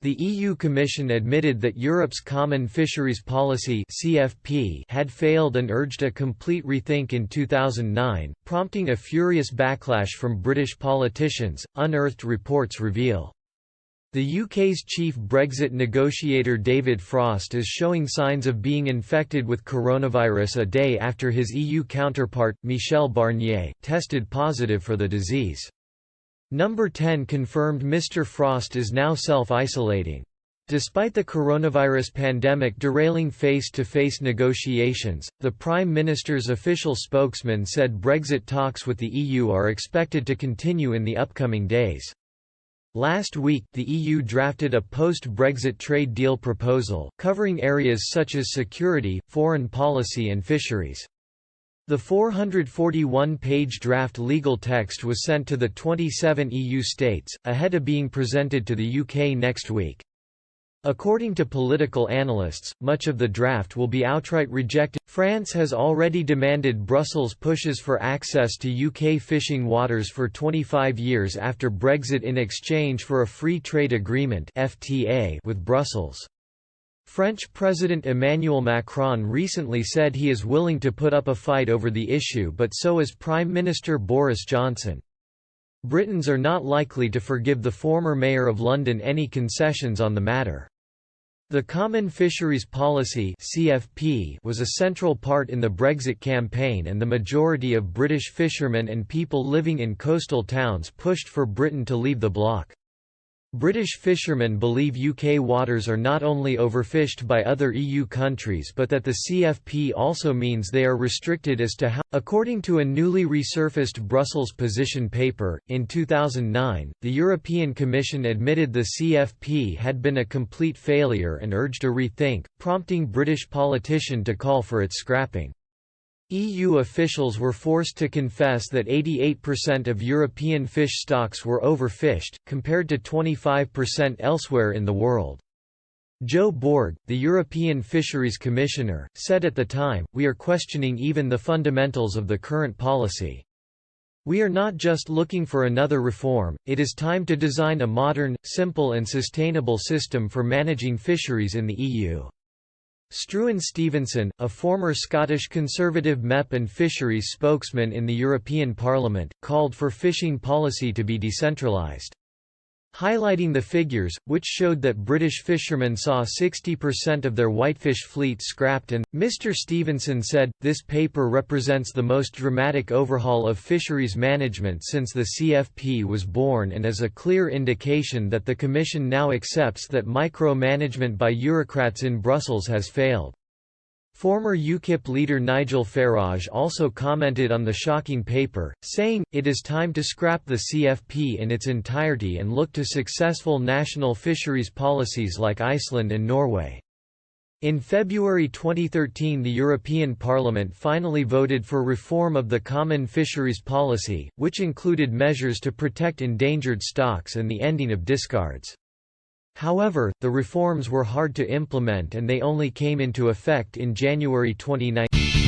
The EU Commission admitted that Europe's Common Fisheries Policy (CFP) had failed and urged a complete rethink in 2009, prompting a furious backlash from British politicians, unearthed reports reveal. The UK's chief Brexit negotiator David Frost is showing signs of being infected with coronavirus a day after his EU counterpart, Michel Barnier, tested positive for the disease. Number 10 confirmed Mr. Frost is now self-isolating. Despite the coronavirus pandemic derailing face-to-face negotiations, the Prime Minister's official spokesman said Brexit talks with the EU are expected to continue in the upcoming days. Last week, the EU drafted a post-Brexit trade deal proposal, covering areas such as security, foreign policy and fisheries. The 441-page draft legal text was sent to the 27 EU states, ahead of being presented to the UK next week. According to political analysts, much of the draft will be outright rejected. France has already demanded Brussels pushes for access to UK fishing waters for 25 years after Brexit in exchange for a free trade agreement (FTA) with Brussels. French President Emmanuel Macron recently said he is willing to put up a fight over the issue, but so is Prime Minister Boris Johnson. Britons are not likely to forgive the former Mayor of London any concessions on the matter. The Common Fisheries Policy (CFP) was a central part in the Brexit campaign, and the majority of British fishermen and people living in coastal towns pushed for Britain to leave the bloc. British fishermen believe UK waters are not only overfished by other EU countries but that the CFP also means they are restricted as to how. According to a newly resurfaced Brussels position paper, in 2009, the European Commission admitted the CFP had been a complete failure and urged a rethink, prompting British politicians to call for its scrapping. EU officials were forced to confess that 88% of European fish stocks were overfished, compared to 25% elsewhere in the world. Joe Borg, the European Fisheries Commissioner, said at the time, "We are questioning even the fundamentals of the current policy. We are not just looking for another reform, it is time to design a modern, simple and sustainable system for managing fisheries in the EU." Struan Stevenson, a former Scottish Conservative MEP and fisheries spokesman in the European Parliament, called for fishing policy to be decentralised. Highlighting the figures, which showed that British fishermen saw 60% of their whitefish fleet scrapped and, Mr. Stevenson said, "This paper represents the most dramatic overhaul of fisheries management since the CFP was born and is a clear indication that the Commission now accepts that micro-management by bureaucrats in Brussels has failed." Former UKIP leader Nigel Farage also commented on the shocking paper, saying, "It is time to scrap the CFP in its entirety and look to successful national fisheries policies like Iceland and Norway." In February 2013, the European Parliament finally voted for reform of the Common Fisheries Policy, which included measures to protect endangered stocks and the ending of discards. However, the reforms were hard to implement and they only came into effect in January 2019.